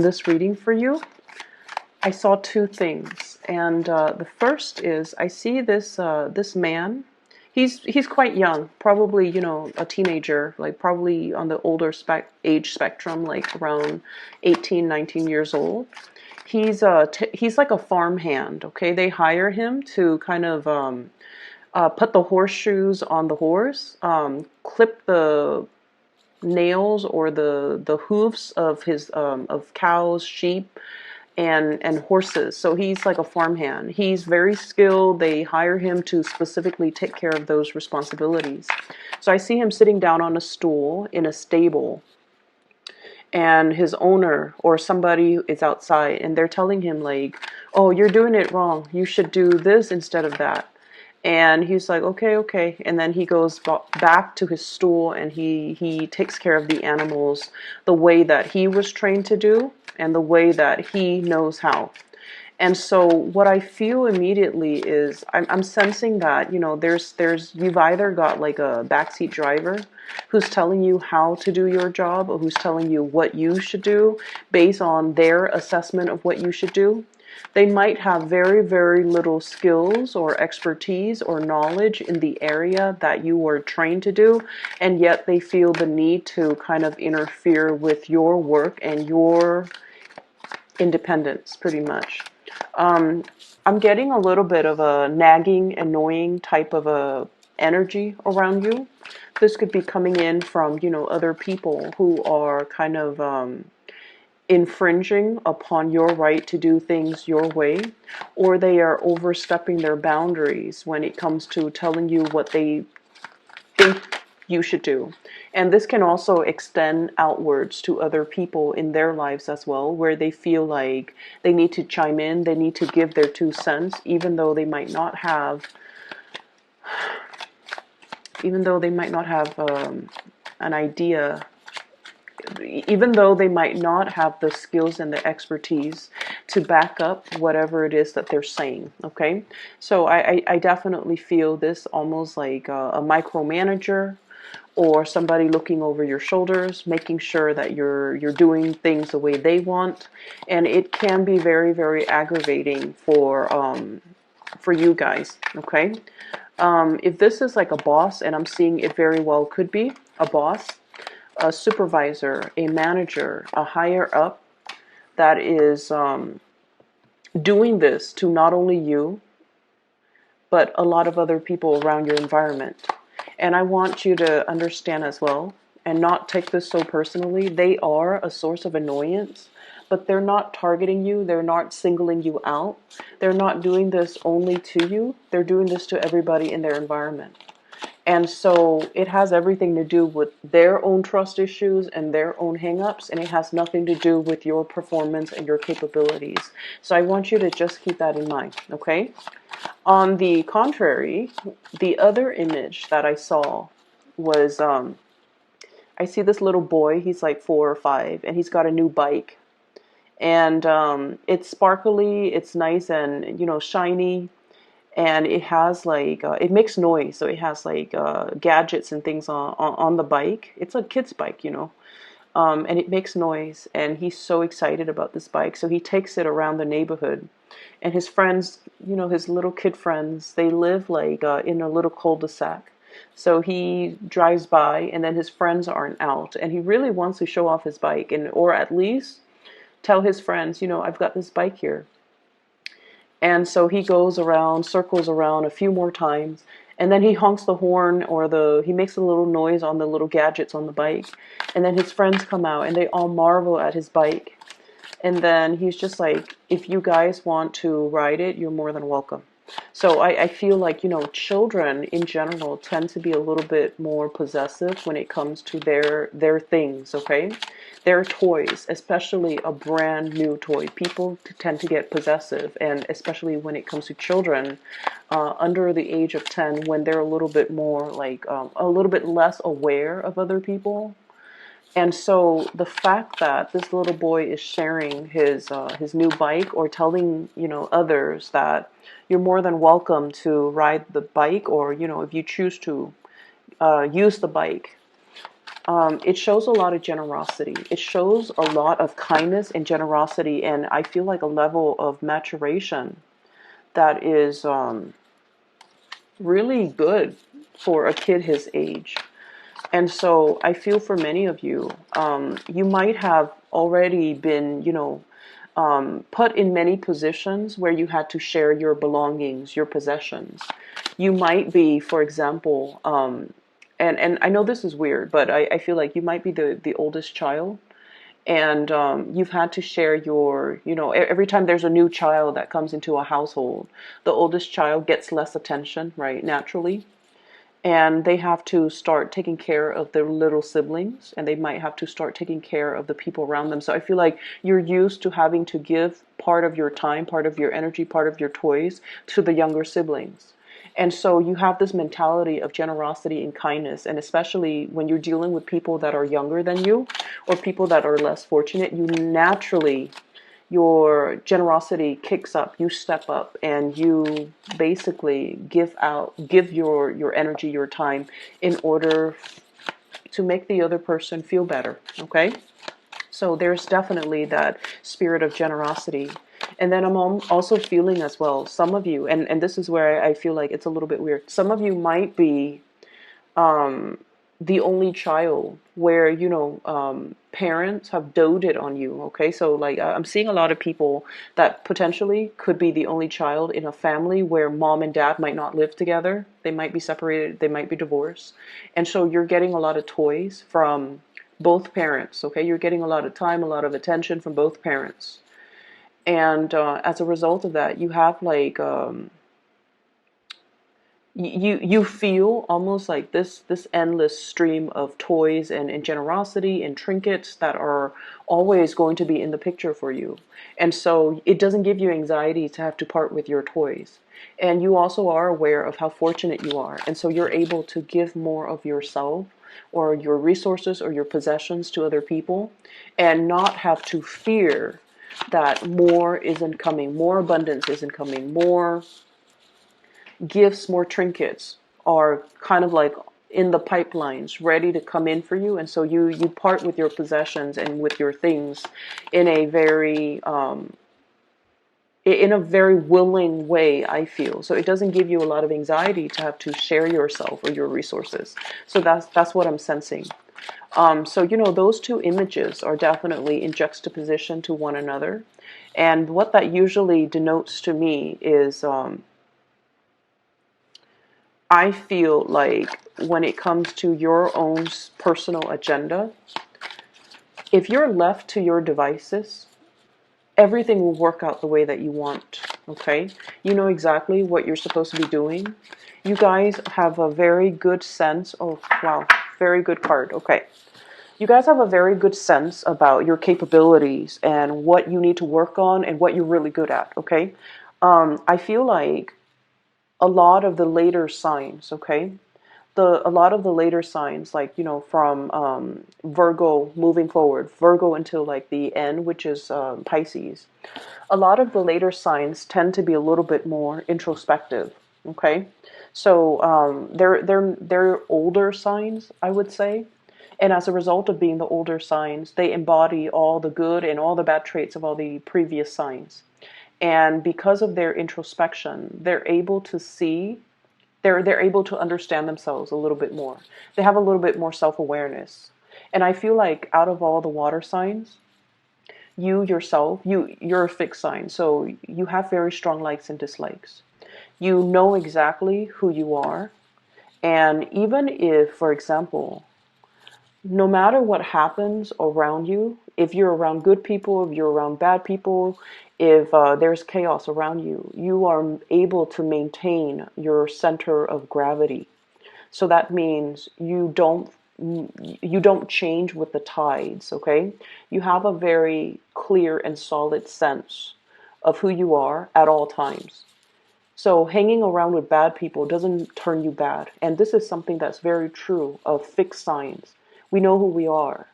this reading for you, I saw two things, and the first is I see this man. He's quite young, probably a teenager, like probably on the older age spectrum, like around 18, 19 years old. He's like a farmhand. Okay, they hire him to kind of put the horseshoes on the horse, clip the nails or the hooves of his of cows, sheep, and horses. So he's like a farmhand. He's very skilled. They hire him to specifically take care of those responsibilities. So I see him sitting down on a stool in a stable, and his owner or somebody is outside, and they're telling him like, oh, you're doing it wrong, you should do this instead of that. And he's like, okay, okay. And then he goes back to his stool, and he takes care of the animals the way that he was trained to do and the way that he knows how. And so what I feel immediately is I'm sensing that, you've either got like a backseat driver who's telling you how to do your job, or who's telling you what you should do based on their assessment of what you should do. They might have very, very little skills or expertise or knowledge in the area that you were trained to do, and yet they feel the need to kind of interfere with your work and your independence, pretty much. I'm getting a little bit of a nagging, annoying type of a energy around you. This could be coming in from, other people who are kind of infringing upon your right to do things your way, or they are overstepping their boundaries when it comes to telling you what they think you should do. And this can also extend outwards to other people in their lives as well, where they feel like they need to chime in, they need to give their 2 cents, even though they might not have an idea, even though they might not have the skills and the expertise to back up whatever it is that they're saying. Okay, so I definitely feel this almost like a micromanager, or somebody looking over your shoulders, making sure that you're doing things the way they want. And it can be very, very aggravating for you guys. Okay, if this is like a boss, and I'm seeing it very well could be a boss, a supervisor, a manager, a higher up that is doing this to not only you, but a lot of other people around your environment. And I want you to understand as well, and not take this so personally, they are a source of annoyance, but they're not targeting you, they're not singling you out, they're not doing this only to you, they're doing this to everybody in their environment. And so it has everything to do with their own trust issues and their own hangups, and it has nothing to do with your performance and your capabilities. So I want you to just keep that in mind, okay? On the contrary, the other image that I saw was, I see this little boy, he's like 4 or 5, and he's got a new bike. And it's sparkly, it's nice and, shiny. And it has like, it makes noise. So it has like gadgets and things on the bike. It's a kid's bike, and it makes noise. And he's so excited about this bike. So he takes it around the neighborhood. And his friends, his little kid friends, they live like in a little cul-de-sac. So he drives by, and then his friends aren't out. And he really wants to show off his bike, or at least tell his friends, I've got this bike here. And so he goes around, circles around a few more times, and then he honks the horn, or he makes a little noise on the little gadgets on the bike. And then his friends come out, and they all marvel at his bike. And then he's just like, if you guys want to ride it, you're more than welcome. So I feel like, children in general tend to be a little bit more possessive when it comes to their things, okay? Their toys, especially a brand new toy. People tend to get possessive, and especially when it comes to children under the age of 10, when they're a little bit more like, a little bit less aware of other people. And so the fact that this little boy is sharing his new bike, or telling others that you're more than welcome to ride the bike, or if you choose to use the bike, It shows a lot of generosity. It shows a lot of kindness and generosity, and I feel like a level of maturation that is really good for a kid his age. And so I feel for many of you, you might have already been, put in many positions where you had to share your belongings, your possessions. You might be, for example, and I know this is weird, but I feel like you might be the oldest child. And you've had to share your, every time there's a new child that comes into a household, the oldest child gets less attention, right, naturally. And they have to start taking care of their little siblings, and they might have to start taking care of the people around them. So I feel like you're used to having to give part of your time, part of your energy, part of your toys to the younger siblings. And so you have this mentality of generosity and kindness, and especially when you're dealing with people that are younger than you or people that are less fortunate, you naturally, your generosity kicks up. You step up and you basically give your energy, your time, in order to make the other person feel better. Okay, so there's definitely that spirit of generosity. And then I'm also feeling as well, some of you, and this is where I feel like it's a little bit weird, some of you might be the only child where, parents have doted on you. Okay, so like I'm seeing a lot of people that potentially could be the only child in a family where mom and dad might not live together. They might be separated, they might be divorced. And so you're getting a lot of toys from both parents. Okay, you're getting a lot of time, a lot of attention from both parents. And as a result of that, you have like you feel almost like this endless stream of toys and generosity and trinkets that are always going to be in the picture for you. And so it doesn't give you anxiety to have to part with your toys. And you also are aware of how fortunate you are. And so you're able to give more of yourself or your resources or your possessions to other people and not have to fear that more isn't coming, more abundance isn't coming, more gifts, more trinkets are kind of like in the pipelines ready to come in for you. And so you part with your possessions and with your things in a very willing way, I feel. So it doesn't give you a lot of anxiety to have to share yourself or your resources. So that's what I'm sensing. So those two images are definitely in juxtaposition to one another. And what that usually denotes to me is I feel like when it comes to your own personal agenda, if you're left to your devices, everything will work out the way that you want. Okay? You know exactly what you're supposed to be doing. You guys have a very good sense. Oh, wow. Very good card. Okay. You guys have a very good sense about your capabilities and what you need to work on and what you're really good at. Okay? I feel like a lot of the later signs, okay? A lot of the later signs, like, from Virgo moving forward, Virgo until like the end, which is Pisces. A lot of the later signs tend to be a little bit more introspective, okay? So they're older signs, I would say. And as a result of being the older signs, they embody all the good and all the bad traits of all the previous signs. And because of their introspection, they're able to see, they're able to understand themselves a little bit more. They have a little bit more self-awareness. And I feel like out of all the water signs, you yourself, you're a fixed sign. So you have very strong likes and dislikes. You know exactly who you are. And even if, for example, no matter what happens around you, if you're around good people, if you're around bad people, if there's chaos around you, you are able to maintain your center of gravity. So that means you don't change with the tides, okay? You have a very clear and solid sense of who you are at all times. So hanging around with bad people doesn't turn you bad. And this is something that's very true of fixed signs. We know who we are.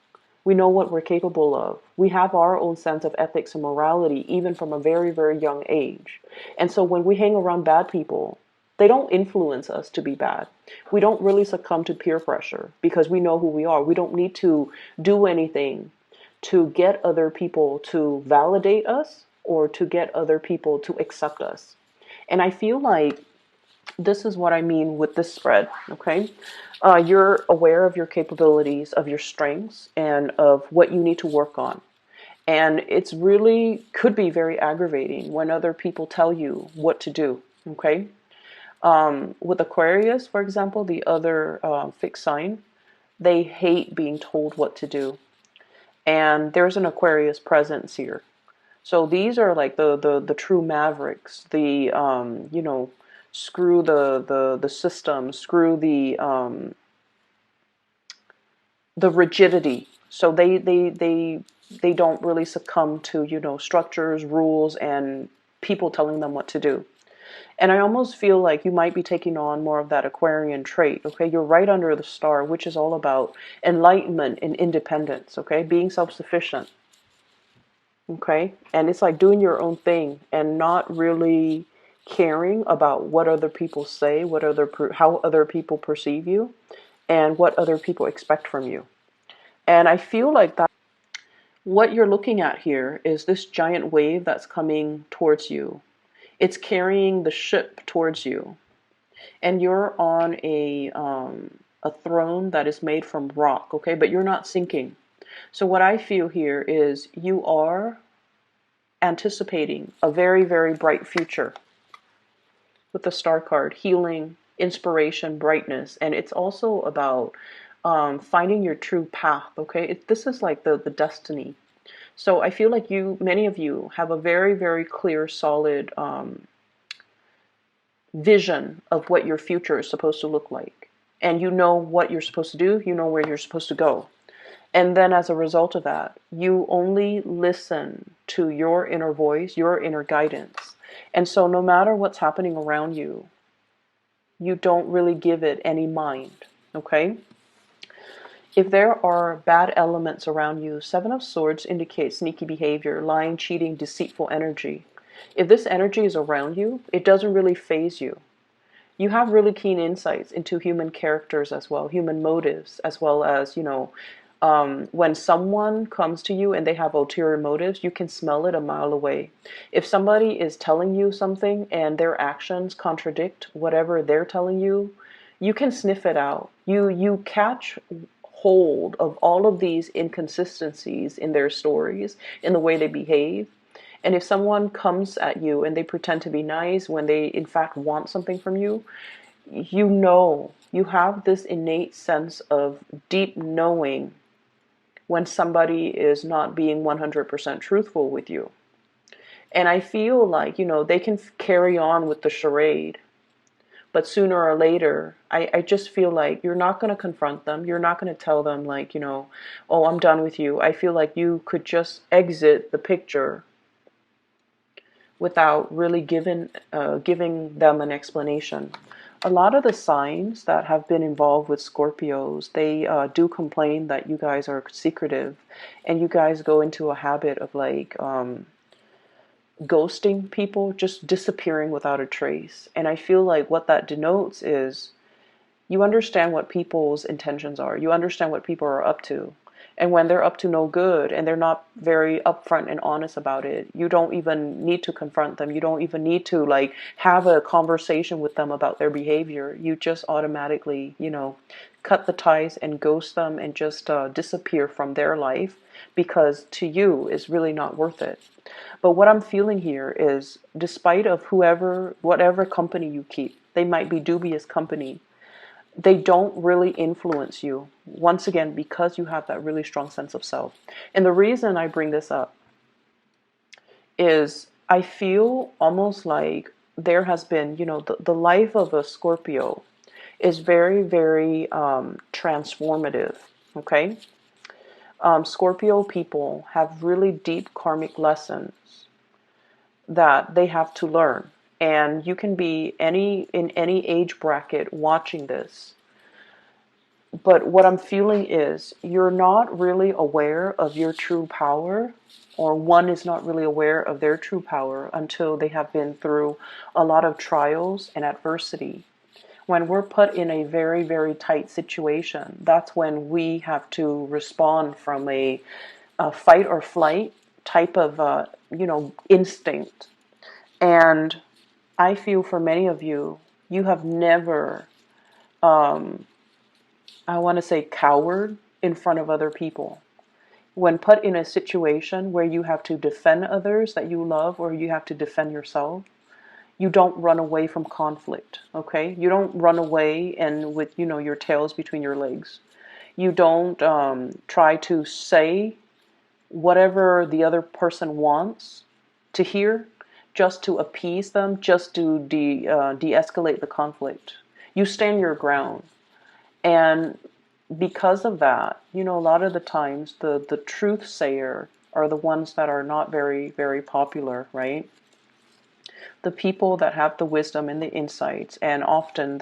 We know what we're capable of. We have our own sense of ethics and morality, even from a very, very young age. And so when we hang around bad people, They don't influence us to be bad. We don't really succumb to peer pressure because we know who we are. We don't need to do anything to get other people to validate us or to get other people to accept us. And I feel like this is what I mean with this spread, okay? You're aware of your capabilities, of your strengths, and of what you need to work on. And it's really could be very aggravating when other people tell you what to do, okay? With Aquarius, for example, the other fixed sign, they hate being told what to do. And there's an Aquarius presence here. So these are like the true mavericks, the, screw the system, screw the rigidity. So they don't really succumb to, structures, rules, and people telling them what to do. And I almost feel like you might be taking on more of that Aquarian trait, okay? You're right under the star, which is all about enlightenment and independence, okay? Being self-sufficient, okay? And it's like doing your own thing and not really caring about what other people say, how other people perceive you, and what other people expect from you. And I feel like that what you're looking at here is this giant wave that's coming towards you. It's carrying the ship towards you, and you're on a throne that is made from rock, okay? But you're not sinking. So what I feel here is you are anticipating a very, very bright future with the star card, healing, inspiration, brightness, and it's also about finding your true path, okay? This is like the destiny. So I feel like many of you have a very, very clear, solid vision of what your future is supposed to look like. And you know what you're supposed to do, you know where you're supposed to go. And then as a result of that, you only listen to your inner voice, your inner guidance. And so no matter what's happening around you, you don't really give it any mind, okay? If there are bad elements around you, Seven of Swords indicates sneaky behavior, lying, cheating, deceitful energy. If this energy is around you, it doesn't really faze you. You have really keen insights into human characters as well, human motives, as well as, when someone comes to you and they have ulterior motives, you can smell it a mile away. If somebody is telling you something and their actions contradict whatever they're telling you, you can sniff it out. You catch hold of all of these inconsistencies in their stories, in the way they behave. And if someone comes at you and they pretend to be nice when they in fact want something from you, you have this innate sense of deep knowing when somebody is not being 100% truthful with you. And I feel like, they can carry on with the charade. But sooner or later, I just feel like you're not going to confront them. You're not going to tell them like, oh, I'm done with you. I feel like you could just exit the picture without really giving them an explanation. A lot of the signs that have been involved with Scorpios, they do complain that you guys are secretive and you guys go into a habit of like ghosting people, just disappearing without a trace. And I feel like what that denotes is you understand what people's intentions are. You understand what people are up to. And when they're up to no good and they're not very upfront and honest about it, you don't even need to confront them. You don't even need to like have a conversation with them about their behavior. You just automatically, cut the ties and ghost them and just disappear from their life because to you is really not worth it. But what I'm feeling here is despite of whatever company you keep, they might be dubious company. They don't really influence you, once again, because you have that really strong sense of self. And the reason I bring this up is I feel almost like there has been, the life of a Scorpio is very, very transformative, okay? Scorpio people have really deep karmic lessons that they have to learn. And you can be in any age bracket watching this. But what I'm feeling is you're not really aware of your true power, or one is not really aware of their true power until they have been through a lot of trials and adversity. When we're put in a very, very tight situation, that's when we have to respond from a fight or flight type of, instinct. And I feel for many of you, you have never, I want to say, cowered in front of other people. When put in a situation where you have to defend others that you love, or you have to defend yourself, you don't run away from conflict, okay? You don't run away and with, your tails between your legs. You don't try to say whatever the other person wants to hear just to appease them, just to de-escalate the conflict. You stand your ground. And because of that, a lot of the times the truth sayer are the ones that are not very, very popular, right? The people that have the wisdom and the insights, and often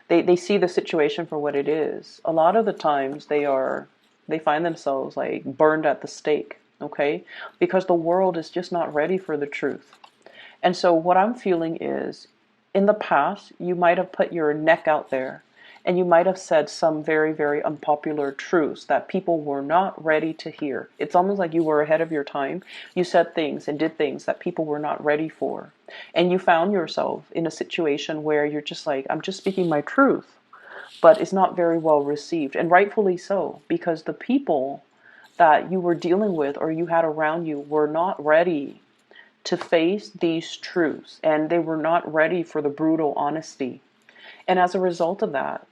they see the situation for what it is. A lot of the times they find themselves like burned at the stake, okay? Because the world is just not ready for the truth. And so what I'm feeling is, in the past, you might have put your neck out there and you might have said some very, very unpopular truths that people were not ready to hear. It's almost like you were ahead of your time. You said things and did things that people were not ready for. And you found yourself in a situation where you're just like, I'm just speaking my truth, but it's not very well received. And rightfully so, because the people that you were dealing with or you had around you were not ready to face these truths, and they were not ready for the brutal honesty. And as a result of that,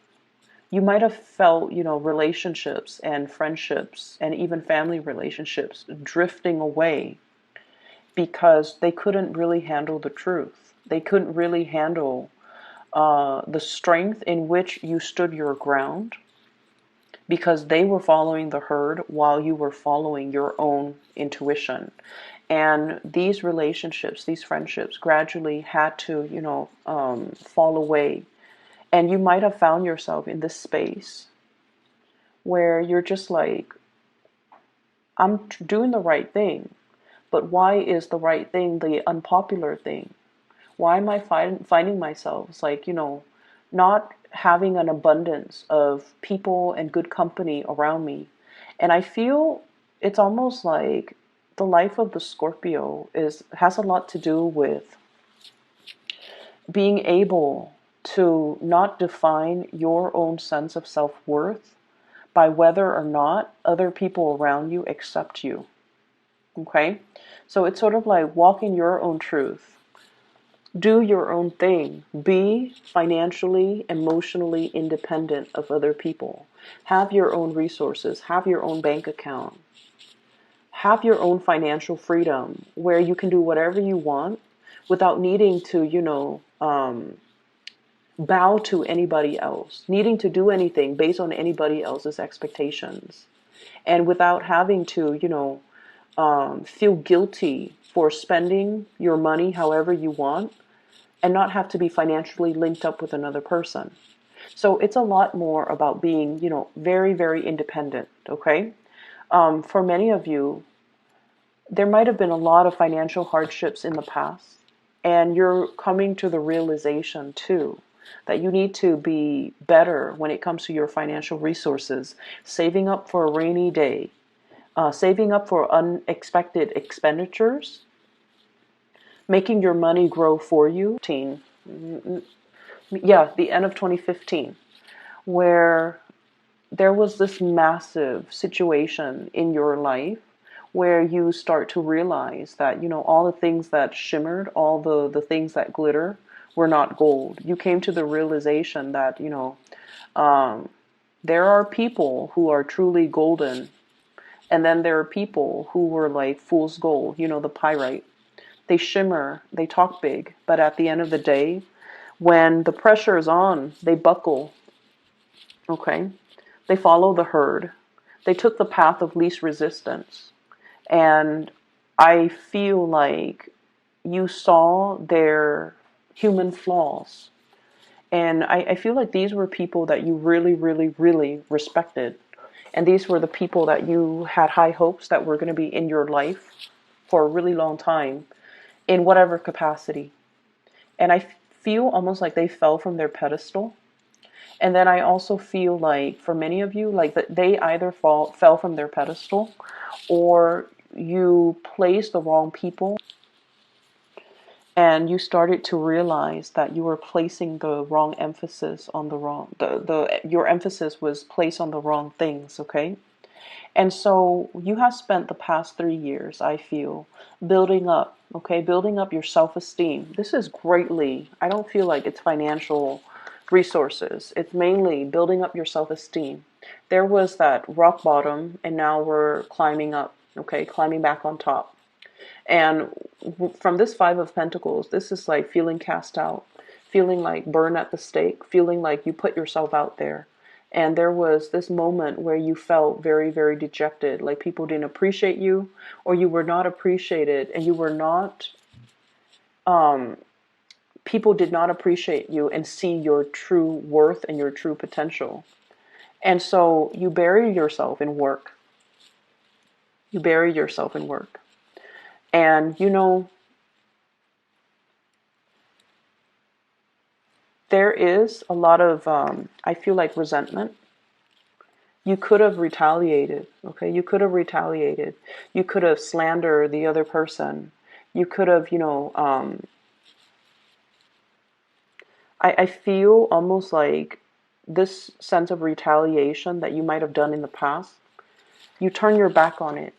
you might have felt, relationships and friendships and even family relationships drifting away because they couldn't really handle the truth. They couldn't really handle the strength in which you stood your ground, because they were following the herd while you were following your own intuition. And these relationships, these friendships gradually had to, fall away. And you might have found yourself in this space where you're just like, I'm doing the right thing, but why is the right thing the unpopular thing? Why am I finding myself, it's like, not having an abundance of people and good company around me? And I feel it's almost like the life of the Scorpio has a lot to do with being able to not define your own sense of self-worth by whether or not other people around you accept you. Okay? So it's sort of like walking your own truth. Do your own thing. Be financially, emotionally independent of other people. Have your own resources. Have your own bank account. Have your own financial freedom where you can do whatever you want without needing to, bow to anybody else, needing to do anything based on anybody else's expectations, and without having to, feel guilty for spending your money however you want and not have to be financially linked up with another person. So it's a lot more about being, very, very independent, okay? For many of you, there might have been a lot of financial hardships in the past, and you're coming to the realization too that you need to be better when it comes to your financial resources, saving up for a rainy day, saving up for unexpected expenditures, making your money grow for you. Yeah, the end of 2015, where there was this massive situation in your life where you start to realize that, all the things that shimmered, all the things that glitter were not gold. You came to the realization that, there are people who are truly golden, and then there are people who were like fool's gold, the pyrite. They shimmer, they talk big, but at the end of the day, when the pressure is on, they buckle, okay? They follow the herd. They took the path of least resistance. And I feel like you saw their human flaws And I feel like these were people that you really, really, really respected. And these were the people that you had high hopes that were going to be in your life for a really long time, in whatever capacity. And I feel almost like they fell from their pedestal. And then I also feel like for many of you, like that they either fell from their pedestal, or you placed the wrong people and you started to realize that you were placing the wrong emphasis on the wrong, your emphasis was placed on the wrong things, okay? And so you have spent the past 3 years, I feel, building up, okay, building up your self-esteem. This is greatly, I don't feel like it's financial resources. It's mainly building up your self-esteem. There was that rock bottom, and now we're climbing up, okay, climbing back on top. And from this Five of Pentacles, this is like feeling cast out, feeling like burned at the stake, feeling like you put yourself out there. And there was this moment where you felt very, very dejected, like people didn't appreciate you, or you were not appreciated, and you were not, people did not appreciate you and see your true worth and your true potential. And so you bury yourself in work. You bury yourself in work. And, you know, there is a lot of, I feel like, resentment. You could have retaliated, okay? You could have retaliated. You could have slandered the other person. You could have, you know, I feel almost like this sense of retaliation that you might have done in the past, you turn your back on it.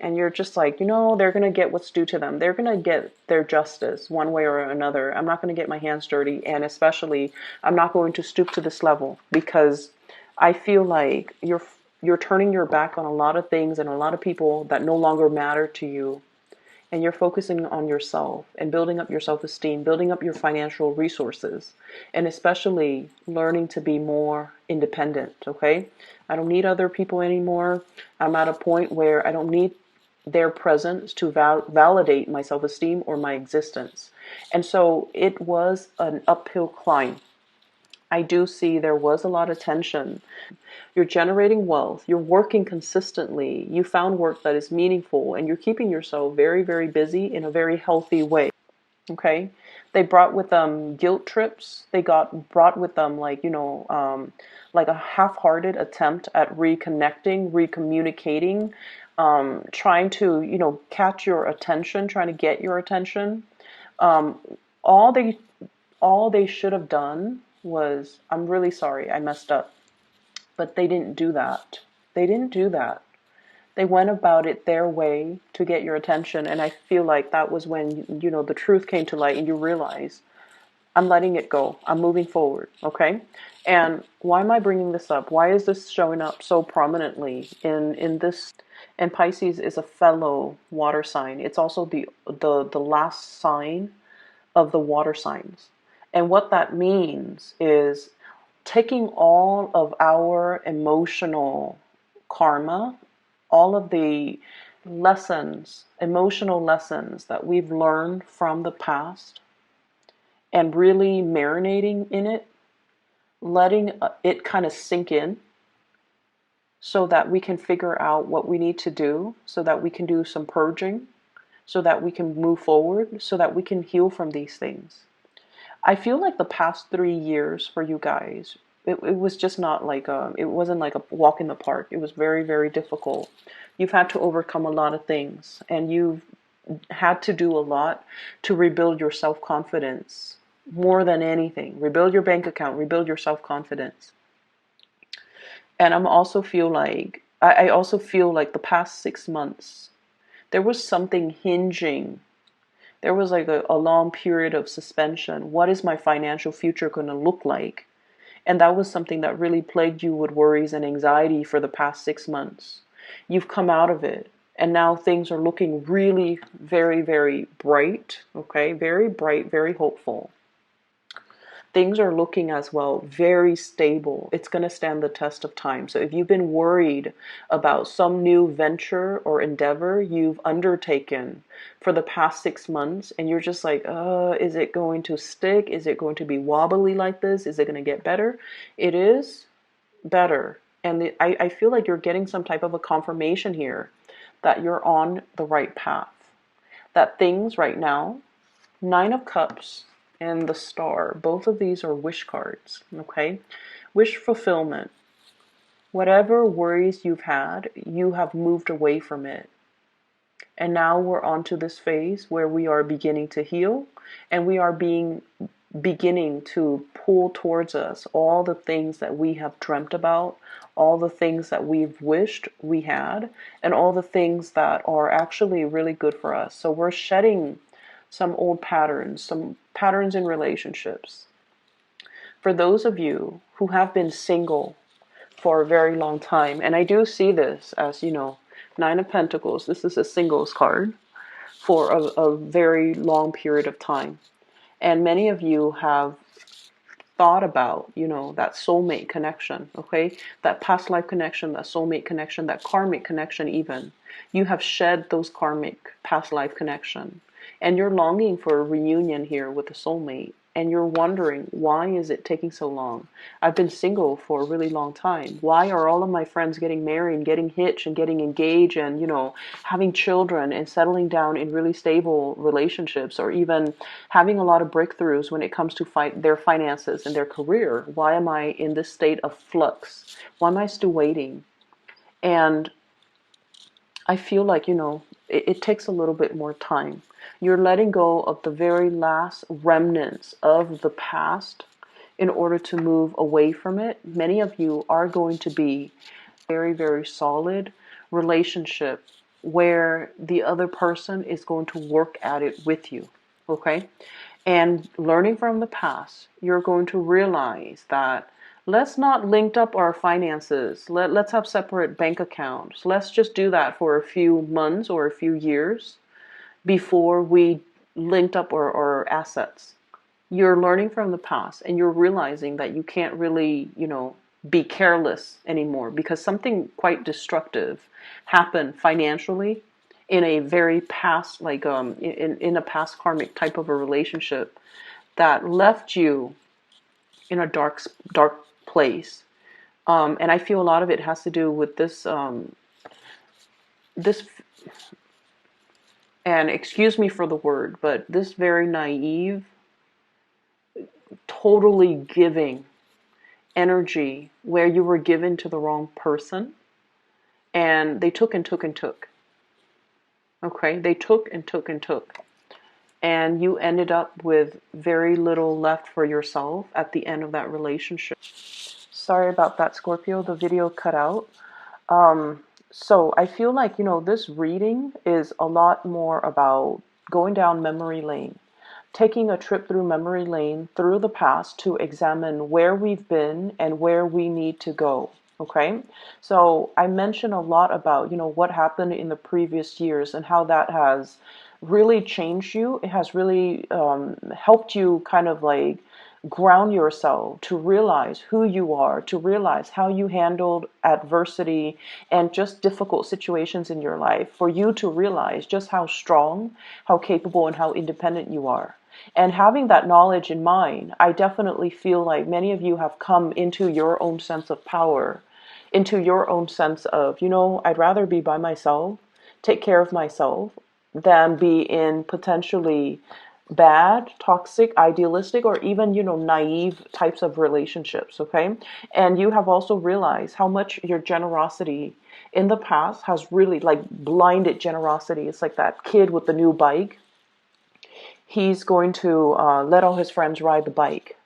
And you're just like, you know, they're going to get what's due to them. They're going to get their justice one way or another. I'm not going to get my hands dirty. And especially, I'm not going to stoop to this level, because I feel like you're turning your back on a lot of things and a lot of people that no longer matter to you. And you're focusing on yourself and building up your self-esteem, building up your financial resources, and especially learning to be more independent, okay? I don't need other people anymore. I'm at a point where I don't need their presence to validate my self-esteem or my existence. And so it was an uphill climb. I do see there was a lot of tension. You're generating wealth. You're working consistently. You found work that is meaningful, and you're keeping yourself very, very busy in a very healthy way. Okay? They brought with them guilt trips. They brought with them, like, you know, like a half-hearted attempt at reconnecting, recommunicating, trying to, you know, catch your attention, trying to get your attention. All they should have done was, I'm really sorry, I messed up. But they didn't do that. They didn't do that. They went about it their way to get your attention. And I feel like that was when, you know, the truth came to light and you realize, I'm letting it go. I'm moving forward. Okay. And why am I bringing this up? Why is this showing up so prominently in this? And Pisces is a fellow water sign. It's also the last sign of the water signs. And what that means is taking all of our emotional karma, all of the lessons, emotional lessons that we've learned from the past, and really marinating in it, letting it kind of sink in, so that we can figure out what we need to do, so that we can do some purging, so that we can move forward, so that we can heal from these things. I feel like the past 3 years for you guys, it was just not like it wasn't like a walk in the park. It was very, very difficult. You've had to overcome a lot of things, and you've had to do a lot to rebuild your self-confidence more than anything. Rebuild your bank account, rebuild your self-confidence. And I also feel like the past 6 months, there was something hinging. There was like a long period of suspension. What is my financial future going to look like? And that was something that really plagued you with worries and anxiety for the past 6 months. You've come out of it. And now things are looking really very, very bright. Okay? Very bright, very hopeful. things are looking as well very stable. It's going to stand the test of time. So if you've been worried about some new venture or endeavor you've undertaken for the past 6 months, and you're just like, is it going to stick? Is it going to be wobbly like this? Is it going to get better? It is better. And I feel like you're getting some type of a confirmation here that you're on the right path. That things right now, Nine of Cups and the Star, both of these are wish cards, okay? Wish fulfillment. Whatever worries you've had, you have moved away from it. And now we're on to this phase where we are beginning to heal, and we are beginning to pull towards us all the things that we have dreamt about, all the things that we've wished we had, and all the things that are actually really good for us. So we're shedding some old patterns, some patterns in relationships. For those of you who have been single for a very long time, and I do see this as, Nine of Pentacles, this is a singles card for a very long period of time. And many of you have thought about, that soulmate connection, okay? That past life connection, that soulmate connection, that karmic connection even. You have shed those karmic past life connection. And you're longing for a reunion here with a soulmate. And you're wondering, why is it taking so long? I've been single for a really long time. Why are all of my friends getting married, getting hitched, and getting engaged, and, having children and settling down in really stable relationships, or even having a lot of breakthroughs when it comes to their finances and their career? Why am I in this state of flux? Why am I still waiting? And I feel like, it takes a little bit more time. You're letting go of the very last remnants of the past in order to move away from it. Many of you are going to be very, very solid relationship where the other person is going to work at it with you, okay? And learning from the past, you're going to realize that let's not link up our finances. Let's have separate bank accounts. Let's just do that for a few months or a few years before we linked up our assets. You're learning from the past, and you're realizing that you can't really, be careless anymore, because something quite destructive happened financially in a very past, like in a past karmic type of a relationship that left you in a dark place. And I feel a lot of it has to do with this this and excuse me for the word, but this very naive, totally giving energy where you were given to the wrong person, and they took and took and took. Okay, they took and took and took. And you ended up with very little left for yourself at the end of that relationship. Sorry about that, Scorpio. The video cut out. So I feel like, this reading is a lot more about going down memory lane, taking a trip through memory lane through the past to examine where we've been and where we need to go. Okay, so I mentioned a lot about, what happened in the previous years and how that has really changed you. It has really helped you kind of like ground yourself to realize who you are, to realize how you handled adversity and just difficult situations in your life, for you to realize just how strong, how capable, and how independent you are. And having that knowledge in mind, I definitely feel like many of you have come into your own sense of power, into your own sense of, I'd rather be by myself, take care of myself, than be in potentially bad, toxic, idealistic, or even, naive types of relationships, okay? And you have also realized how much your generosity in the past has really like blinded generosity. It's like that kid with the new bike. He's going to let all his friends ride the bike.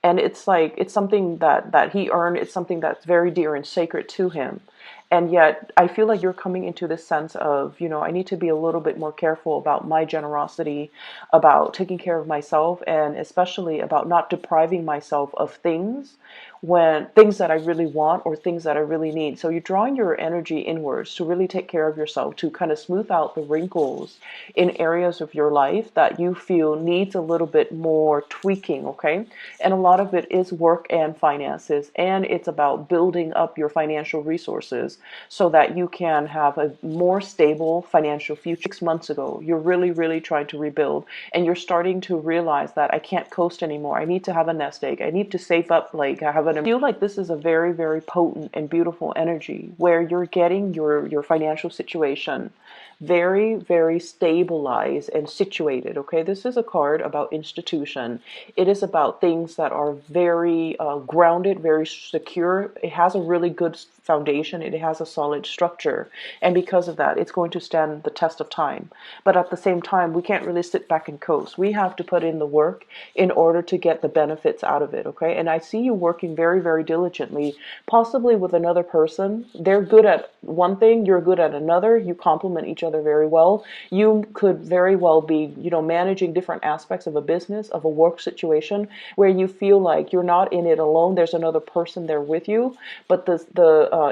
And it's like, it's something that he earned. It's something that's very dear and sacred to him. And yet I feel like you're coming into this sense of, I need to be a little bit more careful about my generosity, about taking care of myself, and especially about not depriving myself of things when things that I really want or things that I really need. So you're drawing your energy inwards to really take care of yourself, to kind of smooth out the wrinkles in areas of your life that you feel needs a little bit more tweaking, okay? And a lot of it is work and finances, and it's about building up your financial resources so that you can have a more stable financial future. 6 months ago, you're really trying to rebuild, and you're starting to realize that I can't coast anymore. I need to have a nest egg. I need to save up, like I have an. I feel like this is a very potent and beautiful energy where you're getting your financial situation very stabilized and situated. Okay, this is a card about institution. It is about things that are very grounded, very secure. It has a really good foundation. It has a solid structure, and because of that, it's going to stand the test of time. But at the same time, we can't really sit back and coast. We have to put in the work in order to get the benefits out of it. Okay, and I see you working very diligently, possibly with another person. They're good at one thing, you're good at another. You complement each other very well. You could very well be, managing different aspects of a business, of a work situation, where you feel like you're not in it alone. There's another person there with you, but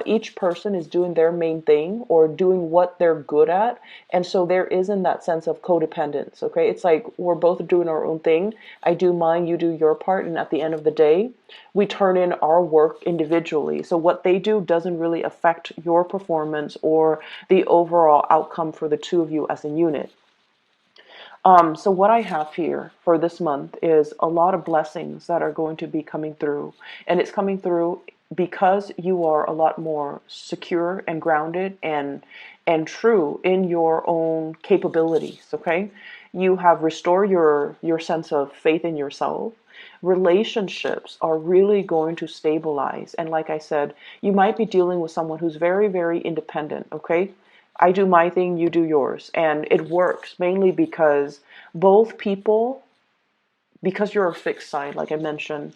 each person is doing their main thing or doing what they're good at, and so there isn't that sense of codependence. Okay, it's like we're both doing our own thing. I do mine, you do your part, and at the end of the day, we turn in our work individually. So what they do doesn't really affect your performance or the overall outcome for the two of you as a unit. So what I have here for this month is a lot of blessings that are going to be coming through. And it's coming through because you are a lot more secure and grounded and true in your own capabilities, okay? You have restored your sense of faith in yourself. Relationships are really going to stabilize. And like I said, you might be dealing with someone who's very independent, okay? I do my thing, you do yours. And it works mainly because both people, because you're a fixed sign, like I mentioned,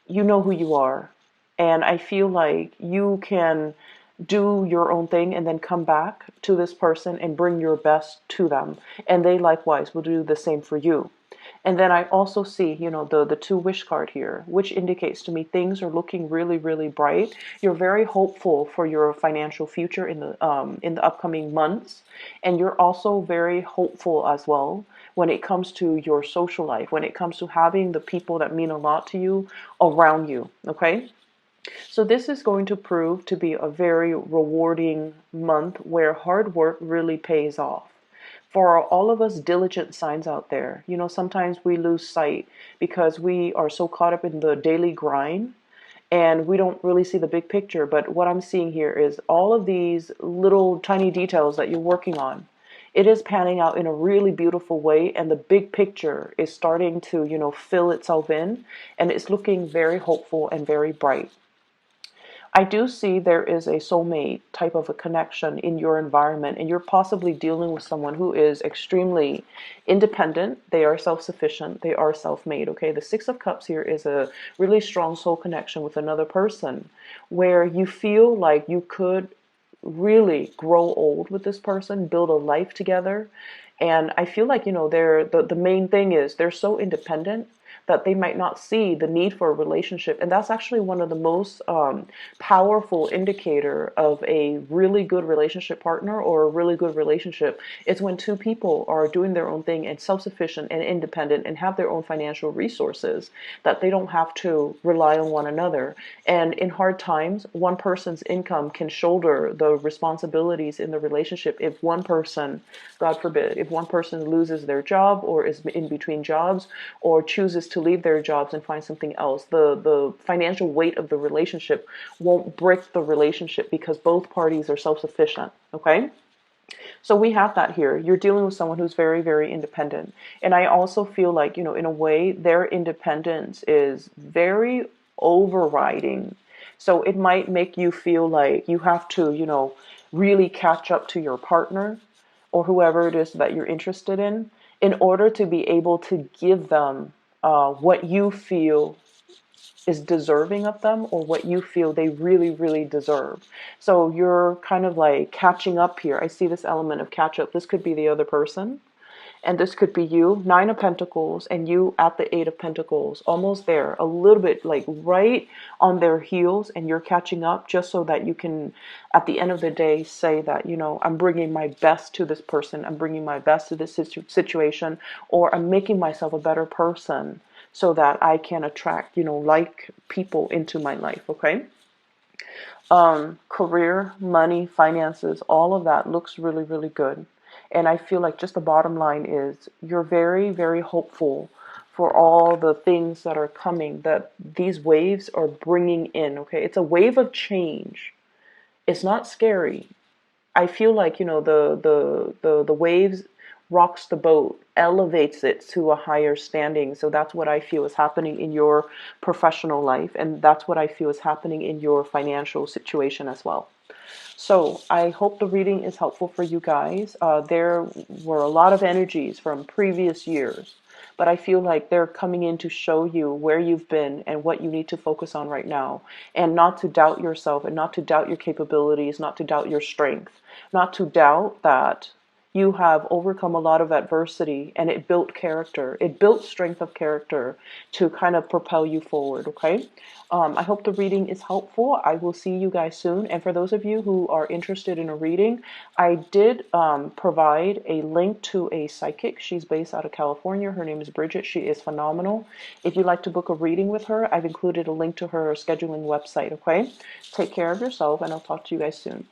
you know who you are. And I feel like you can do your own thing and then come back to this person and bring your best to them. And they likewise will do the same for you. And then I also see, the two wish card here, which indicates to me things are looking really bright. You're very hopeful for your financial future in the upcoming months, and you're also very hopeful as well when it comes to your social life, when it comes to having the people that mean a lot to you around you. Okay. So this is going to prove to be a very rewarding month where hard work really pays off. For all of us diligent signs out there, sometimes we lose sight because we are so caught up in the daily grind and we don't really see the big picture. But what I'm seeing here is all of these little tiny details that you're working on. It is panning out in a really beautiful way, and the big picture is starting to, fill itself in, and it's looking very hopeful and very bright. I do see there is a soulmate type of a connection in your environment, and you're possibly dealing with someone who is extremely independent. They are self-sufficient. They are self-made. Okay, the Six of Cups here is a really strong soul connection with another person where you feel like you could really grow old with this person, build a life together. And I feel like, the main thing is they're so independent that they might not see the need for a relationship. And that's actually one of the most powerful indicator of a really good relationship partner or a really good relationship. It's when two people are doing their own thing and self-sufficient and independent and have their own financial resources, that they don't have to rely on one another. And in hard times, one person's income can shoulder the responsibilities in the relationship. If one person, God forbid, if one person loses their job or is in between jobs or chooses to leave their jobs and find something else, the financial weight of the relationship won't break the relationship because both parties are self-sufficient. Okay, so we have that here. You're dealing with someone who's very independent, and I also feel like, in a way, their independence is very overriding. So it might make you feel like you have to, really catch up to your partner or whoever it is that you're interested in order to be able to give them what you feel is deserving of them, or what you feel they really deserve. So you're kind of like catching up here. I see this element of catch up. This could be the other person. And this could be you, Nine of Pentacles, and you at the Eight of Pentacles, almost there, a little bit like right on their heels, and you're catching up just so that you can, at the end of the day, say that, you know, I'm bringing my best to this person, I'm bringing my best to this situation, or I'm making myself a better person so that I can attract, you know, like people into my life, okay? Career, money, finances, all of that looks really, really good. And I feel like just the bottom line is you're very, very hopeful for all the things that are coming, that these waves are bringing in, okay? It's a wave of change. It's not scary. I feel like, you know, the waves rocks the boat, elevates it to a higher standing. So that's what I feel is happening in your professional life, and that's what I feel is happening in your financial situation as well. So I hope the reading is helpful for you guys. There were a lot of energies from previous years, but I feel like they're coming in to show you where you've been and what you need to focus on right now, and not to doubt yourself, and not to doubt your capabilities, not to doubt your strength, not to doubt that you have overcome a lot of adversity, and it built character. It built strength of character to kind of propel you forward, okay? I hope the reading is helpful. I will see you guys soon. And for those of you who are interested in a reading, I did provide a link to a psychic. She's based out of California. Her name is Bridget. She is phenomenal. If you'd like to book a reading with her, I've included a link to her scheduling website, okay? Take care of yourself, and I'll talk to you guys soon.